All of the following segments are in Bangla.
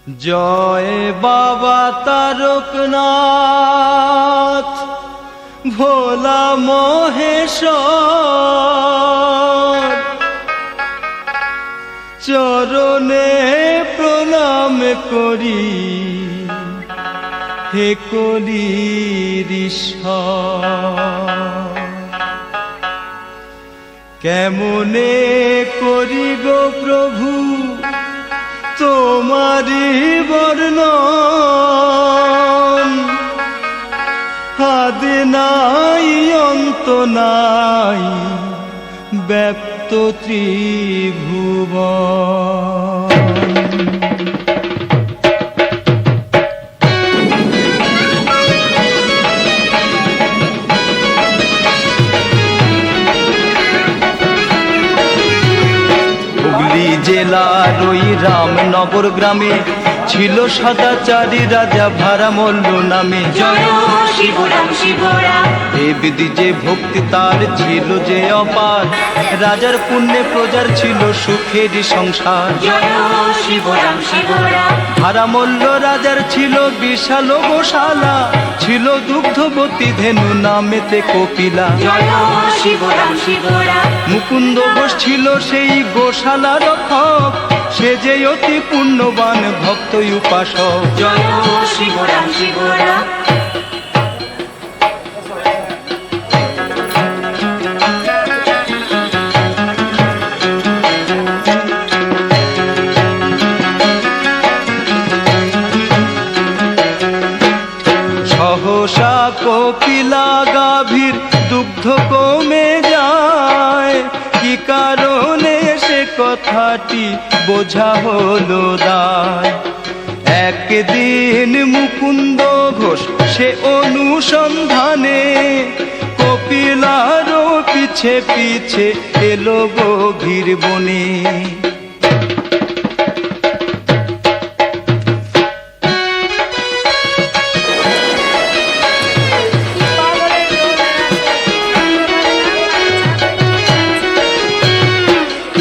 জয় বাবা তারকনাথ ভোলা মহেশ্বর, চরণে প্রণাম করি হে কলির ঈশ্বর। কেমনে করি গো প্রভু তোমারি বর্ণন, আদি নাই অন্ত নাই ব্যপ্ত ত্রিভুবন। জেলার ওই রামনগর গ্রামে ছিল সদাচারী রাজা ভারামল্ল নামে। জয় শিবরাম শিবরাম, দেবী যে ভক্তি তার ছিল যে অপার, রাজার পুণ্যে প্রজার ছিল সুখেরই সংসার। জয় শিবরাম শিবরাম, ভারামল্ল রাজার ছিল বিশাল গোশালা, ছিল দুগ্ধবতী ধেনু নামেতে কপিলা। জয় শিবরাম শিবরাম, মুকুন্দ ঘোষ ছিল সেই গোশালা রক্ষক, সে যে অতি পুণ্যবান ভক্ত উপাসক। জয় শিবরাম শিবরাম, সহসা কপিলা গাভীর দুগ্ধ কমে যায়, কি কারণে সে কথাটি বোঝা হলো দায়। একদিন মুকুন্দ ঘোষ সে অনুসন্ধানে, কপিলারও পিছে পিছে এলো গভীর বনে।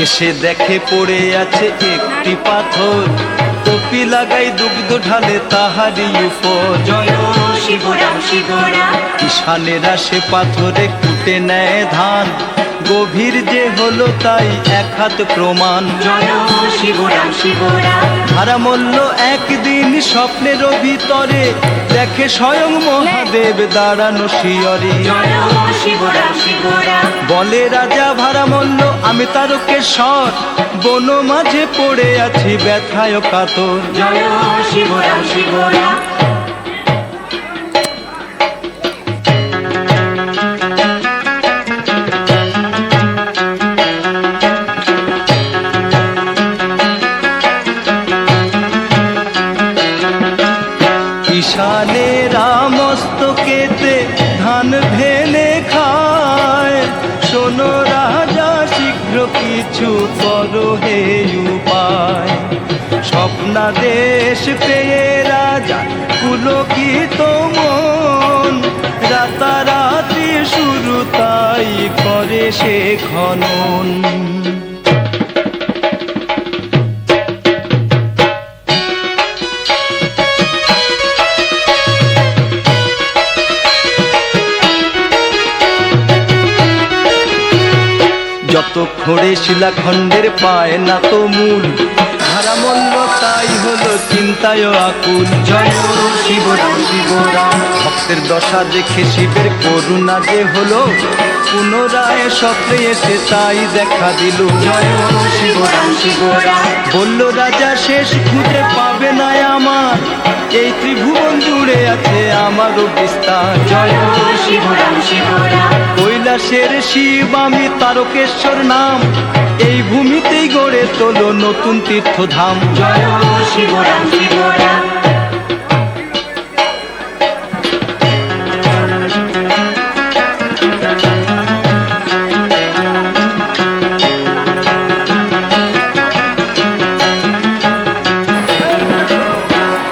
এসে দেখে পড়ে আছে একটি পাথর, কপিলা গাই দুগ্ধ ঢালে তাহারই উপর। জয় শিবরাম শিবরাম, কিষানেরা সে পাথরে কুটে নেয় ধান, গভীর যে হলো তাই এক হাত প্রমাণ। জয় শিবরাম শিবরাম, ভারামল্ল একদিন স্বপ্নের ভিতরে দেখে স্বয়ং মহাদেব দাঁড়ানো শিয়রে। জয় শিবরাম শিবরাম, বলে রাজা ভারামল্ল আমি তারকেশ্বর, বন মাঝে পড়ে আছি ব্যথায় কাতর। জয় শিবরাম শিবরাম, ঈশানেরা মস্তকেতে ধান ঢেলে খায়, শোনো রাজা শীঘ্র কিছু করো হে উপায়। স্বপ্নাদেশ পেয়ে রাজা পুলকিত মন, রাতারাতি শুরু তাই করে সে খনন। যত খড়ে শিলাখণ্ডের পায় না তো মূল, ভারামল্ল তাই হলো চিন্তায় আকুল। জয় শিবরাম শিবরাম, ভক্তের দশা দেখে শিবের করুণা যে হলো, পুনরায় স্বপ্নে এসে তাই দেখা দিল। জয় শিবরাম শিবরাম, বলল রাজা শেষ খুঁজে পাবে না আমার, এই ত্রিভুবন জুড়ে আছে আমারও বিস্তার। জয় শিবরাম শিবরাম, কৈলাসের শিব আমি তারকেশ্বর নাম, এই ভূমিতেই গড়ে তোলো নতুন তীর্থধাম। জয় শিবরাম শিবরাম,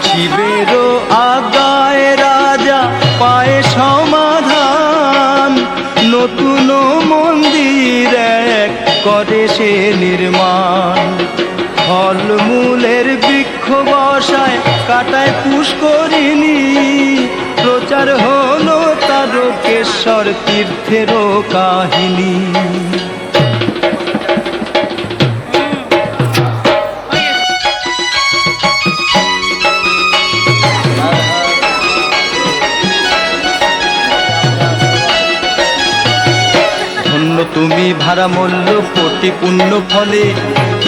শিবেরও আজ্ঞায় রাজা পায় সমাধান, নতুন মন্দির এক করে সে নির্মাণ। ফলমূলের বৃক্ষ বসায় কাটায় পুষ্করিণী, প্রচার হলো তারকেশ্বর তীর্থেরও কাহিনী। ধন্য তুমি ভারামল্ল কোটি পুণ্য ফলে,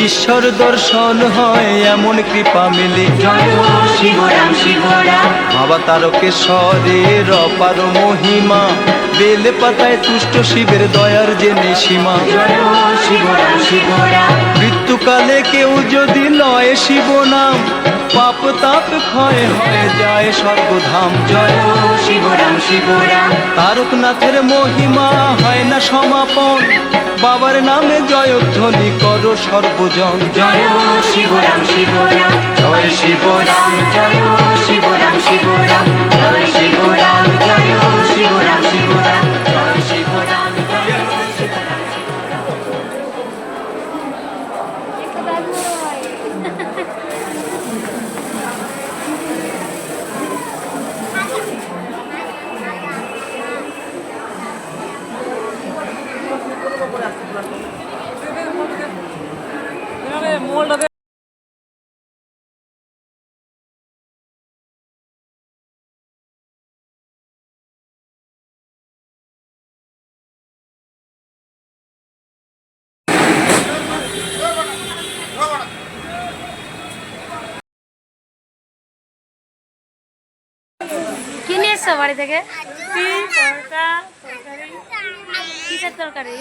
ঈশ্বর দর্শন হয় এমন কৃপা মেলে। জয় হো শিবরাম শিবরাম, বাবা তারকেশ্বরের অপার মহিমা, বেলে পাতায় তুষ্ট শিবের দয়ার জেনে সীমা। জয় হো শিবরাম শিবরাম, মৃত্যুকালে কেউ যদি লয় শিব নাম, পাপ তাপ ক্ষয় হয়ে যায় স্বর্গধাম। জয় হো শিবরাম শিবরাম, তারকনাথের মহিমা হয় না সমাপন, বাবার নামে জয়ধ্বনি করো সর্বজন। জয় হো শিবরাম শিবরাম, জয় শিবরাম, জয় হো শিবরাম শিবরাম, জয় শিবরাম, জয় হো শিবরাম শিবরাম, জয় শিবরাম, জয় হো শিবরাম শিবরাম। কি নিয়ে এসছো বাড়ি থেকে? কিসের তরকারি?